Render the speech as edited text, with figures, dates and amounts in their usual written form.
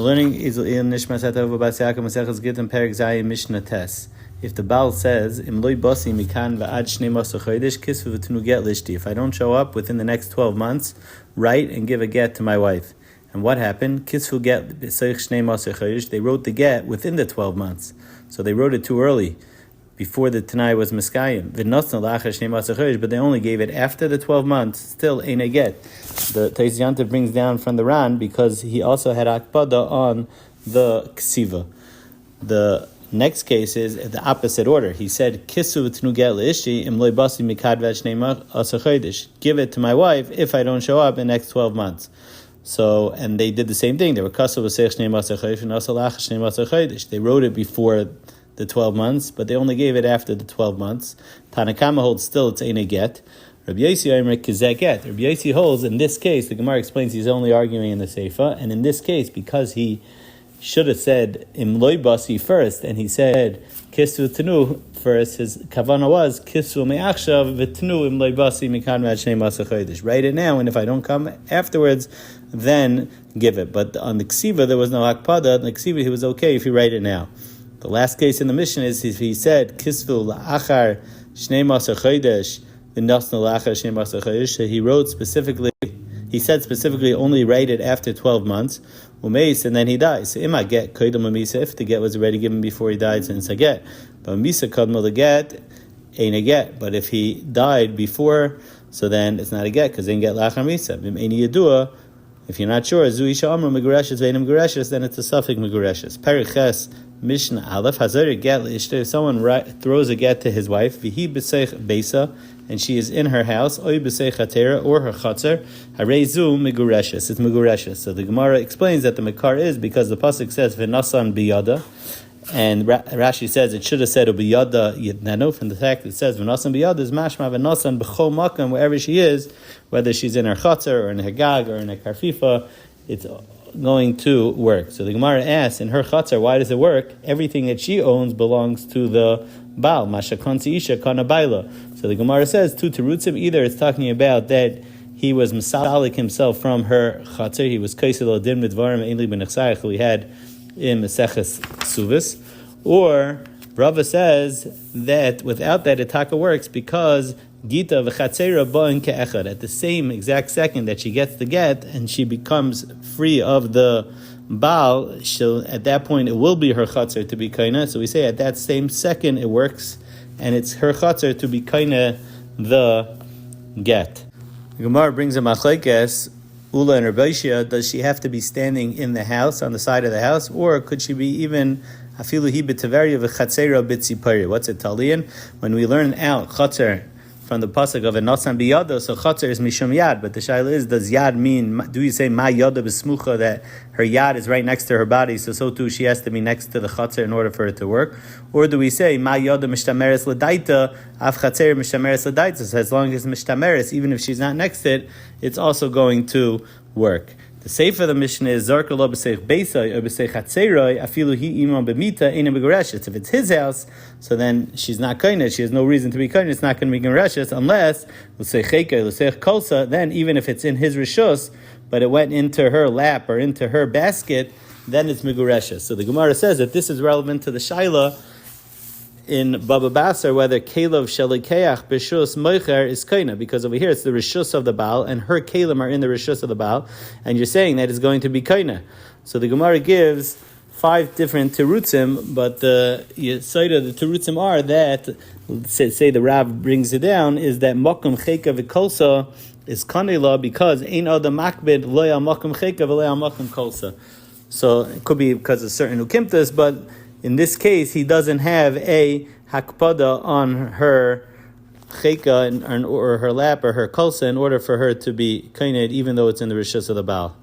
We're learning Nishmas Etta Ahuva Bas Yaakov Maseches Gitin Perek Zayin Mishna Tes. If the Baal says, Im loy basi mikan va'ad shnei masar chodesh kisvu v'tenu get lishti. If I don't show up within the next 12 months, write and give a get to my wife. And what happened? Kisvu get b'seich shnei masar chodesh. They wrote the get within the 12 months. So they wrote it too early, before the Tanai was miskayim. V'nosna la'achar shnei masar chodesh, but they only gave it after the 12 months. Still ain't a get. The Tais Yanta brings down from the Ran because he also had akpada on the ksiva. The next case is the opposite order. He said, "Kisu v'tnu get le'ishti im loy basi mikad v'shnei masar chodesh." Give it to my wife if I don't show up in the next 12 months. So, and they did the same thing. They were kasu v'seich shnei masar chodesh and also la'achar shnei masar chodesh. They wrote it before the 12 months, but they only gave it after the 12 months. Tanakama holds still it's ain't a get. Rabbi Yosi Omer kizeh get. Rabbi Yosi holds in this case. The Gemara explains he's only arguing in the Seifa, and in this case because he should have said im loy basi first, and he said kisu tenu first. His kavana was kisu me'achshav v'tenu im loy basi mikan v'shnei masar chodesh. Write it now, and if I don't come afterwards, then give it. But on the ksiva there was no akpada. On the ksiva he was okay if you write it now. The last case in the mission is if he said kisvu la'achar shnei masar chodesh v'nosna la'achar shnei masar chodesh. He wrote specifically. He said specifically only write it after 12 months. Umeis, and then he dies. So ima get koydem misa, if the get was already given before he died, so it's a get. But misa kadma the get ain't a get. But if he died before, so then it's not a get because they get lachar misa. Any yadua, if you're not sure, zu isha amru megureshes veinim gureshes, then it's a suffix megureshes. Periches Mishna Aleph Hazar get if someone throws a get to his wife, vihi b'seich beisa, and she is in her house, oy b'seich hatera or her chatzar, harezu megureshes. It's megureshes. So the Gemara explains that the mekar is because the pasuk says v'nasan biyada, and Rashi says it should have said ubiyada yidnano. From the fact that it says v'nasan biyada is mashma v'nasan b'chol makam, wherever she is, whether she's in her chatzar or in her gag or in her karfifa, it's going to work. So the Gemara asks, in her chatzar, why does it work? Everything that she owns belongs to the Baal. Masha konsi isha kana baila. So the Gemara says, two terutzim, either it's talking about that he was misalik himself from her chatzar, he was kaisel din midvarim einli b'nechsayach we had in Meseches Suvis, or Rava says that without that itaka works because Gita v'chatzera ba'in ke'echad. At the same exact second that she gets the get and she becomes free of the Baal, at that point it will be her chatzer to be kaina. So we say at that same second it works, and it's her chatzer to be kaina the get. The Gemara brings a machlekes Ula and Rabbeishia. Does she have to be standing in the house, on the side of the house, or could she be even afilu hi b'taveria v'chatzera b'tzipari? What's it talian? When we learn out chatzer from the pasuk of a nasan biyada, so chatzar is mishum yad. But the shaila is, does yad mean? Do you say ma yada b'smucha, that her yad is right next to her body, so too she has to be next to the chatzar in order for it to work? Or do we say ma yada mishtameres l'daita af chatzar mishtameres l'daita? So as long as mishtameres, even if she's not next to it, it's also going to work. The sefer of the Mishnah is Zarka lo b'seich beisai or b'seich hatzeiroi afilu hi imam b'mita ina b'gereshes. If it's his house, so then she's not kaina. She has no reason to be kaina. It's not going to be gereshes unless l'seich cheka l'seich kolsa. Then even if it's in his rishus, but it went into her lap or into her basket, then it's megureshes. So the Gemara says that this is relevant to the shaila in Baba Basar, whether Kelev Shelikeach B'Shus Moicher is Kaina, because over here it's the Rishus of the Baal, and her Kalim are in the Rishus of the Baal, and you're saying that it's going to be Kaina. So the Gemara gives 5 different Terutzim, but the side of the Terutzim are that, say the Rav brings it down, is that Mokum Cheka V'Kolsa is Kanela, because Ein Adam Makbid Loya Mokum Cheka V'Loya Mokum Kolsa. So it could be because of certain Ukimtas, but in this case, he doesn't have a hakpada on her cheka or her lap or her kolsa in order for her to be kained, even though it's in the rishus of the Baal.